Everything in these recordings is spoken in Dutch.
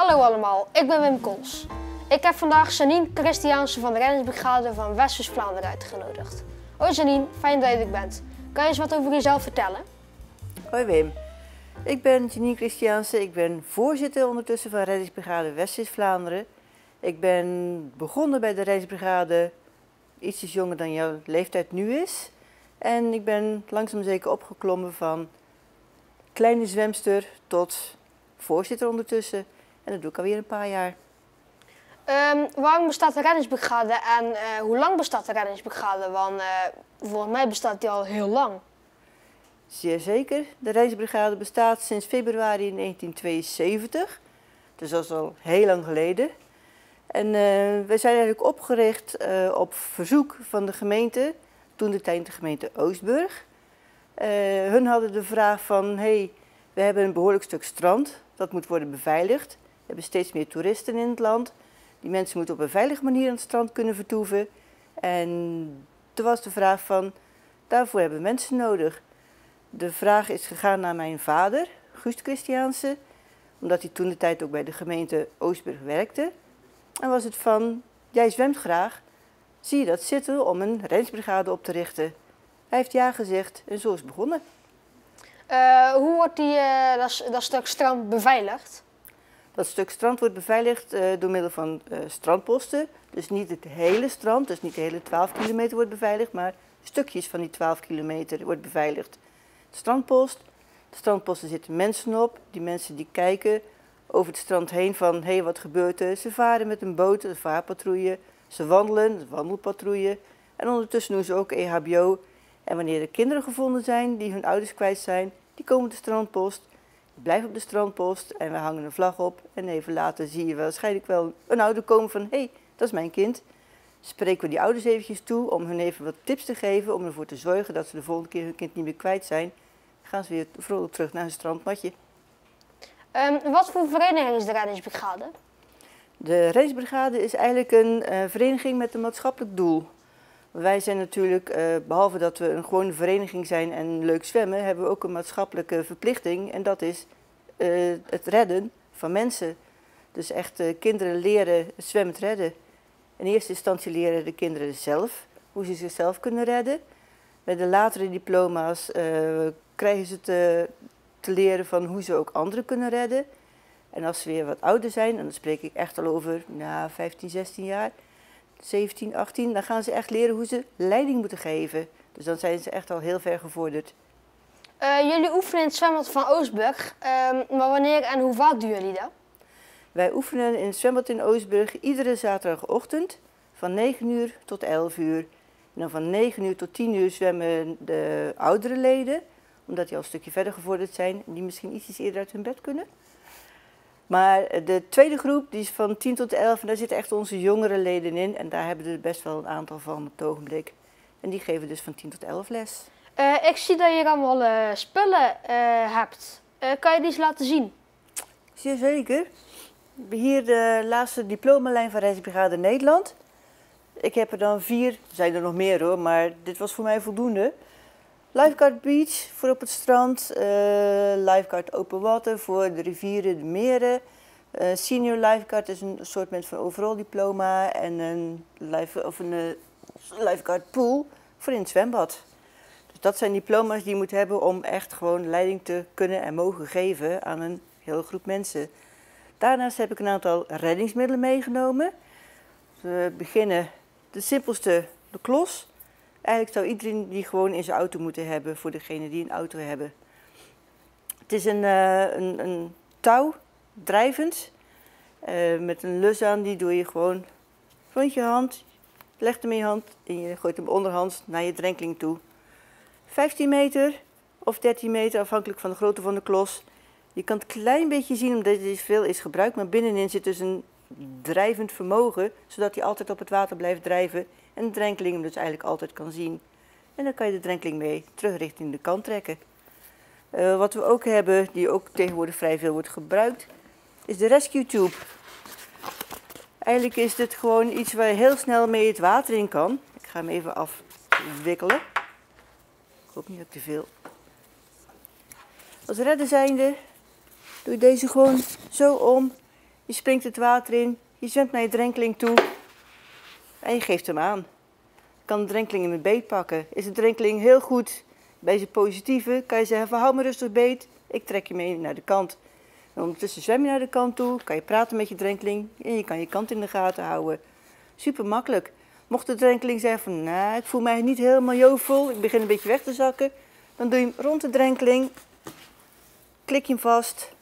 Hallo allemaal, ik ben Wim Kools. Ik heb vandaag Janine Christiaanse van de reddingsbrigade van West-Vlaanderen uitgenodigd. Hoi Janine, fijn dat je er bent. Kan je eens wat over jezelf vertellen? Hoi Wim, ik ben Janine Christiaanse, ik ben voorzitter ondertussen van reddingsbrigade West-Vlaanderen. Ik ben begonnen bij de reddingsbrigade ietsjes jonger dan jouw leeftijd nu is. En ik ben langzaam zeker opgeklommen van kleine zwemster tot voorzitter ondertussen. En dat doe ik alweer een paar jaar. Waarom bestaat de reddingsbrigade en hoe lang bestaat de reddingsbrigade? Want volgens mij bestaat die al heel lang. Zeer zeker. De reddingsbrigade bestaat sinds februari 1972. Dus dat is al heel lang geleden. En wij zijn eigenlijk opgericht op verzoek van de gemeente, toen de tijd de gemeente Oostburg. Hun hadden de vraag van, hey, we hebben een behoorlijk stuk strand, dat moet worden beveiligd. We hebben steeds meer toeristen in het land. Die mensen moeten op een veilige manier aan het strand kunnen vertoeven. En toen was de vraag van, daarvoor hebben we mensen nodig. De vraag is gegaan naar mijn vader, Guust Christiaanse, omdat hij toen de tijd ook bij de gemeente Oostburg werkte. En was het van, jij zwemt graag, zie je dat zitten om een reddingsbrigade op te richten? Hij heeft ja gezegd en zo is het begonnen. Hoe wordt dat stuk strand beveiligd? Dat stuk strand wordt beveiligd door middel van strandposten. Dus niet het hele strand, dus niet de hele 12 kilometer wordt beveiligd, maar stukjes van die 12 kilometer wordt beveiligd. De strandposten zitten mensen op, die mensen die kijken over het strand heen van, hé, wat gebeurt er? Ze varen met een boot, een vaarpatrouille, ze wandelen, een wandelpatrouille. En ondertussen doen ze ook EHBO. En wanneer er kinderen gevonden zijn die hun ouders kwijt zijn, die komen op de strandpost. Die blijven op de strandpost en we hangen een vlag op. En even later zie je waarschijnlijk wel een ouder komen van, hé, dat is mijn kind. Spreken we die ouders eventjes toe om hun even wat tips te geven, om ervoor te zorgen dat ze de volgende keer hun kind niet meer kwijt zijn. Dan gaan ze weer vrolijk terug naar hun strandmatje. Wat voor vereniging is de reddingsbrigade? De reddingsbrigade is eigenlijk een vereniging met een maatschappelijk doel. Wij zijn natuurlijk, behalve dat we een gewone vereniging zijn en leuk zwemmen, hebben we ook een maatschappelijke verplichting. En dat is het redden van mensen. Dus echt kinderen leren zwemmen redden. In eerste instantie leren de kinderen zelf hoe ze zichzelf kunnen redden. Bij de latere diploma's krijgen ze te leren van hoe ze ook anderen kunnen redden. En als ze weer wat ouder zijn, en dan spreek ik echt al over 15, 16 jaar, 17, 18, dan gaan ze echt leren hoe ze leiding moeten geven. Dus dan zijn ze echt al heel ver gevorderd. Jullie oefenen in het zwembad van Oostburg, maar wanneer en hoe vaak doen jullie dat? Wij oefenen in het zwembad in Oostburg iedere zaterdagochtend van 9 uur tot 11 uur. En dan van 9 uur tot 10 uur zwemmen de oudere leden, omdat die al een stukje verder gevorderd zijn en die misschien ietsjes eerder uit hun bed kunnen. Maar de tweede groep, die is van 10 tot 11 en daar zitten echt onze jongere leden in. En daar hebben we er best wel een aantal van op het ogenblik. En die geven dus van 10 tot 11 les. Ik zie dat je hier allemaal spullen hebt. Kan je die eens laten zien? Zeer zeker. We hebben hier de laatste diplomalijn van Reddingsbrigade Nederland. Ik heb er dan 4, er zijn er nog meer hoor, maar dit was voor mij voldoende. Lifeguard Beach voor op het strand, Lifeguard Open Water voor de rivieren, de meren. Senior Lifeguard is een soort van overal diploma en een Lifeguard Pool voor in het zwembad. Dus dat zijn diploma's die je moet hebben om echt gewoon leiding te kunnen en mogen geven aan een hele groep mensen. Daarnaast heb ik een aantal reddingsmiddelen meegenomen. We beginnen de simpelste, de klos. Eigenlijk zou iedereen die gewoon in zijn auto moeten hebben voor degenen die een auto hebben. Het is een touw, drijvend, met een lus aan. Die doe je gewoon rond je hand, legt hem in je hand en je gooit hem onderhands naar je drenkeling toe. 15 meter of 13 meter, afhankelijk van de grootte van de klos. Je kan het klein beetje zien omdat het veel is gebruikt, maar binnenin zit dus een drijvend vermogen, zodat hij altijd op het water blijft drijven en de drenkeling hem dus eigenlijk altijd kan zien. En dan kan je de drenkeling mee terug richting de kant trekken. Wat we ook hebben, die ook tegenwoordig vrij veel wordt gebruikt, is de Rescue Tube. Eigenlijk is dit gewoon iets waar je heel snel mee het water in kan. Ik ga hem even afwikkelen. Ik hoop niet dat ik te veel. Als redder zijnde doe je deze gewoon zo om Je springt het water in, je zwemt naar je drenkeling toe en je geeft hem aan. Je kan de drenkeling in een beet pakken. Is de drenkeling heel goed bij zijn positieve, kan je zeggen van hou me rustig beet, ik trek je mee naar de kant. En ondertussen zwem je naar de kant toe, kan je praten met je drenkeling en je kan je kant in de gaten houden. Super makkelijk. Mocht de drenkeling zeggen van nou, ik voel mij niet helemaal jovel, ik begin een beetje weg te zakken, dan doe je hem rond de drenkeling, klik je hem vast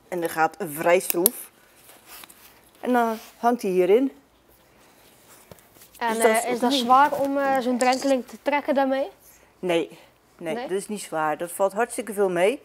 en dan gaat vrij stroef. En dan hangt hij hierin. En Dus is dat zwaar om zo'n drenkeling te trekken daarmee? Nee, Nee? dat is niet zwaar. Dat valt hartstikke veel mee.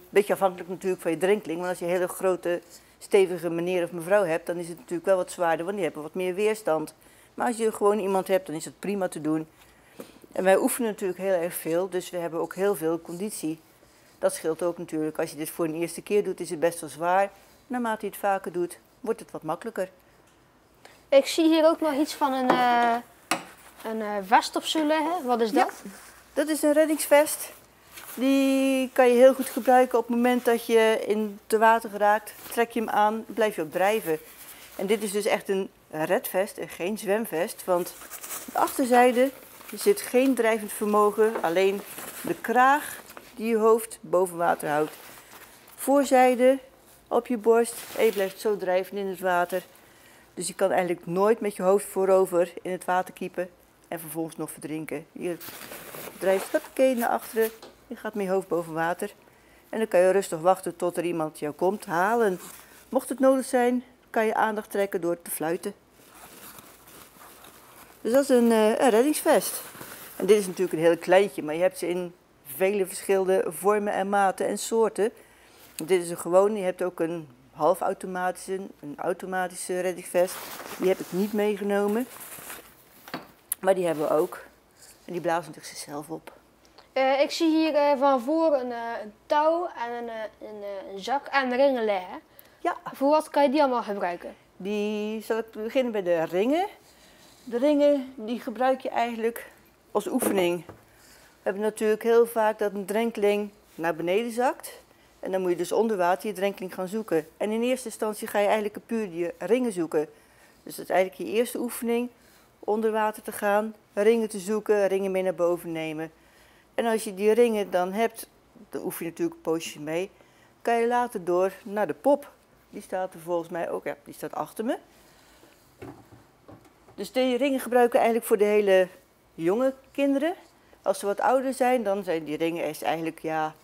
Beetje afhankelijk natuurlijk van je drenkeling. Want als je een hele grote, stevige meneer of mevrouw hebt, dan is het natuurlijk wel wat zwaarder, want die hebben wat meer weerstand. Maar als je gewoon iemand hebt, dan is het prima te doen. En wij oefenen natuurlijk heel erg veel, dus we hebben ook heel veel conditie. Dat scheelt ook natuurlijk. Als je dit voor een eerste keer doet, is het best wel zwaar. Naarmate je het vaker doet, wordt het wat makkelijker. Ik zie hier ook nog iets van een vest of zo liggen. Wat is dat? Ja, dat is een reddingsvest. Die kan je heel goed gebruiken op het moment dat je in het water geraakt. Trek je hem aan, blijf je ook drijven. En dit is dus echt een redvest en geen zwemvest. Want aan de achterzijde zit geen drijvend vermogen. Alleen de kraag die je hoofd boven water houdt. Voorzijde op je borst en je blijft zo drijven in het water. Dus je kan eigenlijk nooit met je hoofd voorover in het water kiepen en vervolgens nog verdrinken. Je drijft huppakee naar achteren, je gaat met je hoofd boven water. En dan kan je rustig wachten tot er iemand jou komt halen. Mocht het nodig zijn, kan je aandacht trekken door te fluiten. Dus dat is een reddingsvest. En dit is natuurlijk een heel kleintje, maar je hebt ze in vele verschillende vormen en maten en soorten. Dit is een gewone, je hebt ook een halfautomatische, een automatische reddingsvest. Die heb ik niet meegenomen. Maar die hebben we ook. En die blazen natuurlijk zichzelf op. Ik zie hier van voor een touw en een zak en ringen liggen. Ja, Voor wat kan je die allemaal gebruiken? die zal ik beginnen bij de ringen. De ringen die gebruik je eigenlijk als oefening. We hebben natuurlijk heel vaak dat een drenkeling naar beneden zakt. En dan moet je dus onder water je drenkeling gaan zoeken. En in eerste instantie ga je eigenlijk puur die ringen zoeken. Dus dat is eigenlijk je eerste oefening. Onder water te gaan, ringen te zoeken, ringen mee naar boven nemen. En als je die ringen dan hebt, dan oefen je natuurlijk een poosje mee. Kan je later door naar de pop. Die staat er volgens mij ook, ja, die staat achter me. Dus die ringen gebruiken we eigenlijk voor de hele jonge kinderen. Als ze wat ouder zijn, dan zijn die ringen echt eigenlijk, ja,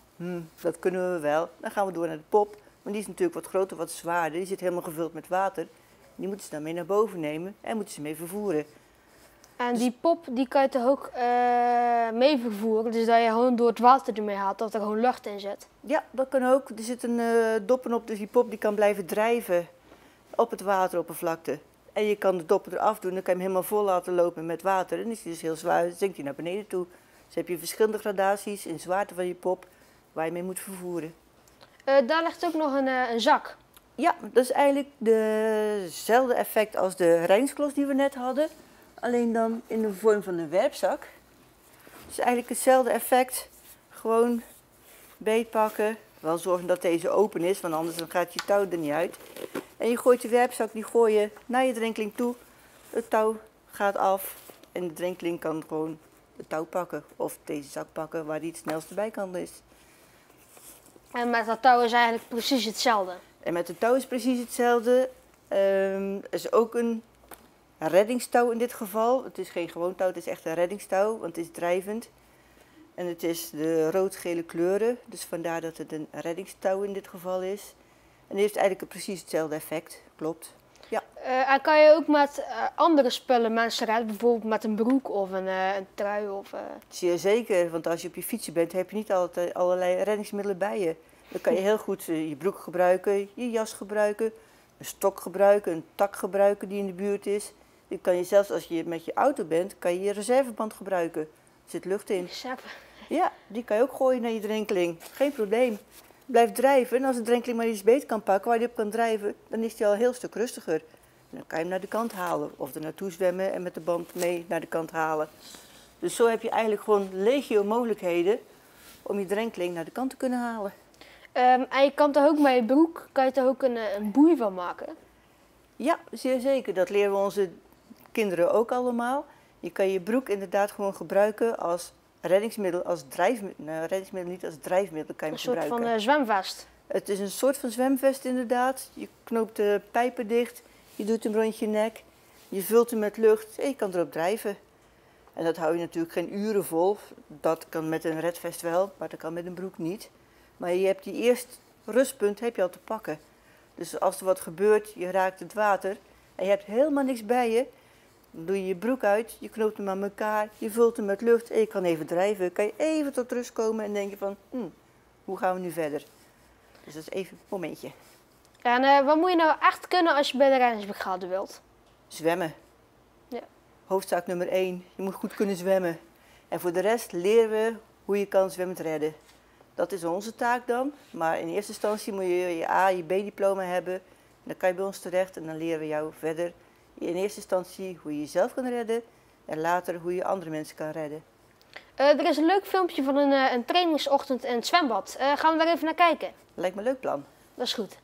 dat kunnen we wel. Dan gaan we door naar de pop. Maar die is natuurlijk wat groter, wat zwaarder. Die zit helemaal gevuld met water. Die moeten ze dan mee naar boven nemen en moeten ze mee vervoeren. En die pop die kan je toch ook mee vervoeren? Dus dat je gewoon door het water ermee haalt, dat er gewoon lucht in zit. Ja, dat kan ook. Er zit een doppen op, dus die pop die kan blijven drijven op het wateroppervlakte. En je kan de doppen eraf doen, dan kan je hem helemaal vol laten lopen met water. En dan is hij dus heel zwaar, dan zinkt hij naar beneden toe. Dus heb je verschillende gradaties in zwaarte van je pop waar je mee moet vervoeren. Daar ligt ook nog een zak. Ja, dat is eigenlijk dezelfde effect als de Rijnsklos die we net hadden. Alleen dan in de vorm van een werpzak. Dus eigenlijk hetzelfde effect. Gewoon beetpakken. Wel zorgen dat deze open is, want anders dan gaat je touw er niet uit. En je gooit de werpzak, die gooi je naar je drenkeling toe. Het touw gaat af en de drenkeling kan gewoon het touw pakken. Of deze zak pakken waar die het snelste bij kan is. En met dat touw is eigenlijk precies hetzelfde. En met de touw is precies hetzelfde. Er is ook een reddingstouw in dit geval. Het is geen gewoon touw, het is echt een reddingstouw, want het is drijvend. En het is de rood-gele kleuren, dus vandaar dat het een reddingstouw in dit geval is. En die heeft eigenlijk precies hetzelfde effect, klopt. Ja. En kan je ook met andere spullen mensen redden, bijvoorbeeld met een broek of een trui? Zeer zeker, want als je op je fietsje bent, heb je niet altijd allerlei reddingsmiddelen bij je. Dan kan je heel goed je broek gebruiken, je jas gebruiken, een stok gebruiken, een tak gebruiken die in de buurt is. Dan kan je zelfs als je met je auto bent, kan je je reserveband gebruiken. Er zit lucht in. Ja, die kan je ook gooien naar je drenkeling. Geen probleem. Blijf drijven en als de drenkeling maar iets beet kan pakken waar hij op kan drijven, dan is hij al een heel stuk rustiger. En dan kan je hem naar de kant halen of er naartoe zwemmen en met de band mee naar de kant halen. Dus zo heb je eigenlijk gewoon legio mogelijkheden om je drenkeling naar de kant te kunnen halen. En je kan er ook met je broek kan je er ook een boei van maken. Ja, zeer zeker. Dat leren we onze kinderen ook allemaal. Je kan je broek inderdaad gewoon gebruiken als reddingsmiddel, als drijfmiddel. Nou, reddingsmiddel niet, als drijfmiddel kan je Een hem soort gebruiken. van zwemvest. Het is een soort van zwemvest inderdaad. Je knoopt de pijpen dicht, je doet hem rond je nek, je vult hem met lucht en je kan erop drijven. En dat hou je natuurlijk geen uren vol. Dat kan met een redvest wel, maar dat kan met een broek niet. Maar je hebt die eerste rustpunt heb je al te pakken. Dus als er wat gebeurt, je raakt het water en je hebt helemaal niks bij je, dan doe je je broek uit, je knoopt hem aan elkaar, je vult hem met lucht en je kan even drijven. Kan je even tot rust komen en denken van, hoe gaan we nu verder? Dus dat is even een momentje. En wat moet je nou echt kunnen als je bij de reddingsbrigade wilt? Zwemmen. Ja. Hoofdzaak nummer 1, je moet goed kunnen zwemmen. En voor de rest leren we hoe je kan zwemmend redden. Dat is onze taak dan, maar in eerste instantie moet je je A, je B-diploma hebben. En dan kan je bij ons terecht en dan leren we jou verder in eerste instantie hoe je jezelf kan redden en later hoe je andere mensen kan redden. Er is een leuk filmpje van een trainingsochtend in het zwembad. Gaan we daar even naar kijken? Lijkt me een leuk plan. Dat is goed.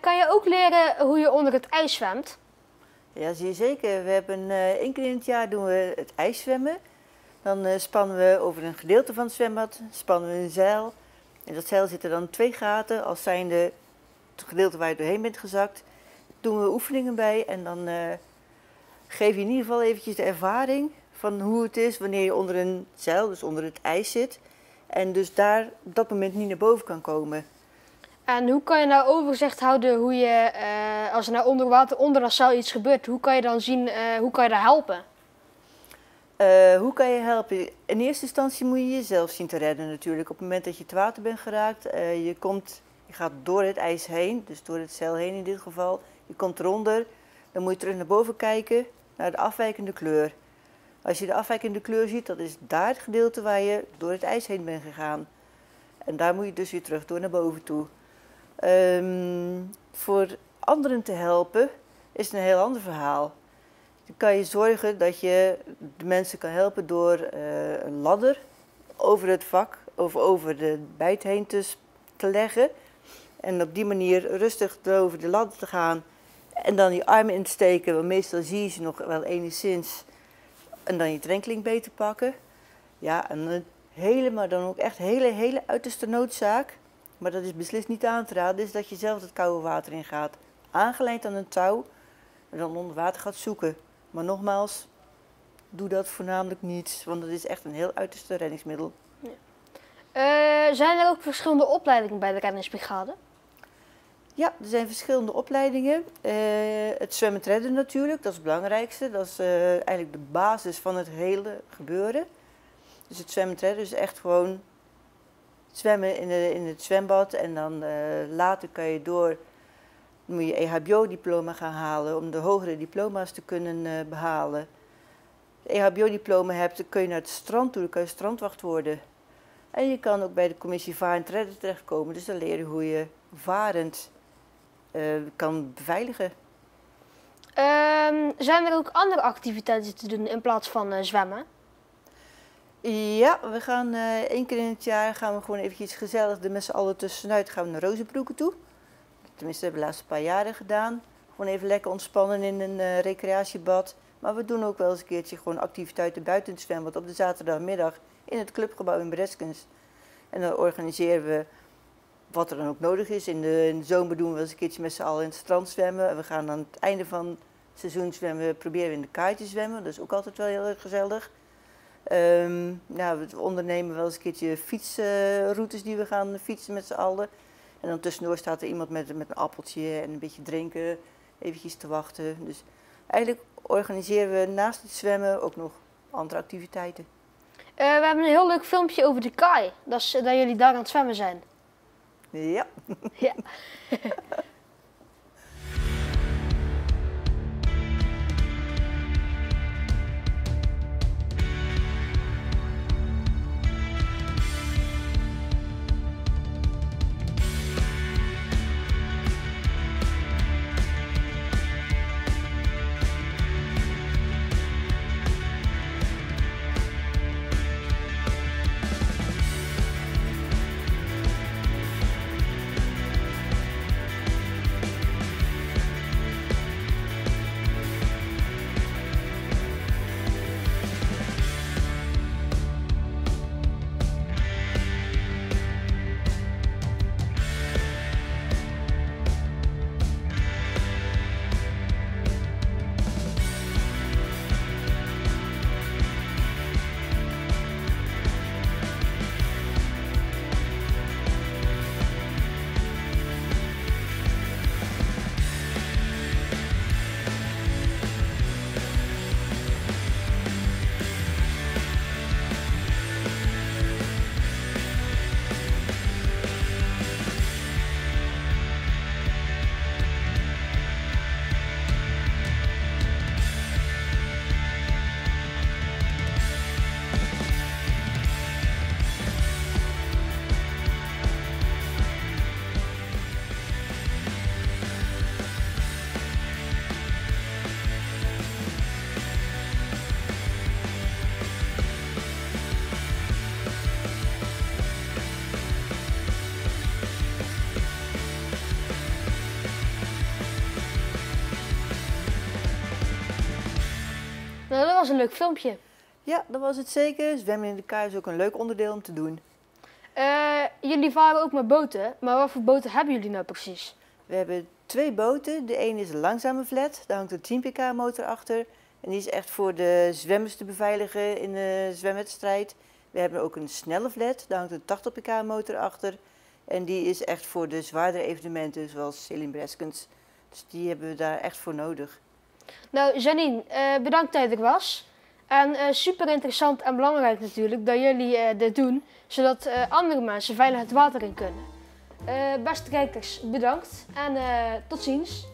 Kan je ook leren hoe je onder het ijs zwemt? Ja, zie je zeker. We hebben 1 keer in het jaar doen we het ijszwemmen. Dan spannen we over een gedeelte van het zwembad, spannen we een zeil. In dat zeil zitten dan 2 gaten, als zijnde het gedeelte waar je doorheen bent gezakt. Doen we oefeningen bij en dan geef je in ieder geval eventjes de ervaring van hoe het is wanneer je onder een zeil, dus onder het ijs zit. En dus daar op dat moment niet naar boven kan komen. En hoe kan je nou overzicht houden hoe je, als er nou onder water, onder dat zeil iets gebeurt, hoe kan je dan zien, hoe kan je daar helpen? Hoe kan je helpen? In eerste instantie moet je jezelf zien te redden natuurlijk. Op het moment dat je het water bent geraakt, je gaat door het ijs heen, dus door het zeil heen in dit geval. Je komt eronder, dan moet je terug naar boven kijken, naar de afwijkende kleur. Als je de afwijkende kleur ziet, dat is daar het gedeelte waar je door het ijs heen bent gegaan. En daar moet je dus weer terug door naar boven toe. Voor anderen te helpen is een heel ander verhaal. Dan kan je zorgen dat je de mensen kan helpen door een ladder over het vak of over de bijt heen te leggen. En op die manier rustig over de ladder te gaan en dan je armen in te steken. Want meestal zie je ze nog wel enigszins. En dan je drenkeling beter pakken. Ja, en maar dan ook echt hele uiterste noodzaak. Maar dat is beslist niet aan te raden, is dat je zelf het koude water ingaat. Aangelijnd aan een touw en dan onder water gaat zoeken. Maar nogmaals, doe dat voornamelijk niet, want dat is echt een heel uiterste reddingsmiddel. Ja. Zijn er ook verschillende opleidingen bij de reddingsbrigade? Ja, er zijn verschillende opleidingen. Het zwemmen redden natuurlijk, dat is het belangrijkste. Dat is eigenlijk de basis van het hele gebeuren. Dus het zwemmen redden is echt gewoon zwemmen in het zwembad. En dan later kan je dan moet je EHBO-diploma gaan halen om de hogere diploma's te kunnen behalen. Als je EHBO-diploma hebt, dan kun je naar het strand toe, dan kan je strandwacht worden. En je kan ook bij de commissie varend redden terechtkomen. Dus dan leer je hoe je varend kan beveiligen. Zijn er ook andere activiteiten te doen in plaats van zwemmen? Ja, we gaan 1 keer in het jaar gaan we gewoon eventjes gezellig met z'n allen tussenuit gaan we naar Rozenbroeken toe. Tenminste, dat hebben we de laatste paar jaren gedaan. Gewoon even lekker ontspannen in een recreatiebad. Maar we doen ook wel eens een keertje gewoon activiteiten buiten het zwembad op de zaterdagmiddag in het clubgebouw in Breskens. En dan organiseren we wat er dan ook nodig is. In de zomer doen we wel eens een keertje met z'n allen in het strand zwemmen. En we gaan aan het einde van het seizoen zwemmen, proberen we in de kaai te zwemmen. Dat is ook altijd wel heel erg gezellig. We ondernemen wel eens een keertje fietsroutes die we gaan fietsen met z'n allen. En dan tussendoor staat er iemand met een appeltje en een beetje drinken, eventjes te wachten. Dus eigenlijk organiseren we naast het zwemmen ook nog andere activiteiten. We hebben een heel leuk filmpje over de kaai. Dat is dat jullie daar aan het zwemmen zijn. Ja. Ja. Nou, dat was een leuk filmpje. Ja, dat was het zeker. Zwemmen in de kaai is ook een leuk onderdeel om te doen. Jullie varen ook met boten, maar wat voor boten hebben jullie nou precies? We hebben 2 boten. De ene is een langzame vlet, daar hangt een 10 pk motor achter. En die is echt voor de zwemmers te beveiligen in de zwemwedstrijd. We hebben ook een snelle vlet, daar hangt een 80 pk motor achter. En die is echt voor de zwaardere evenementen, zoals Sailing Breskens. Dus die hebben we daar echt voor nodig. Nou, Janine, bedankt dat je er was. En super interessant en belangrijk natuurlijk dat jullie dit doen, zodat andere mensen veilig het water in kunnen. Beste kijkers, bedankt en tot ziens.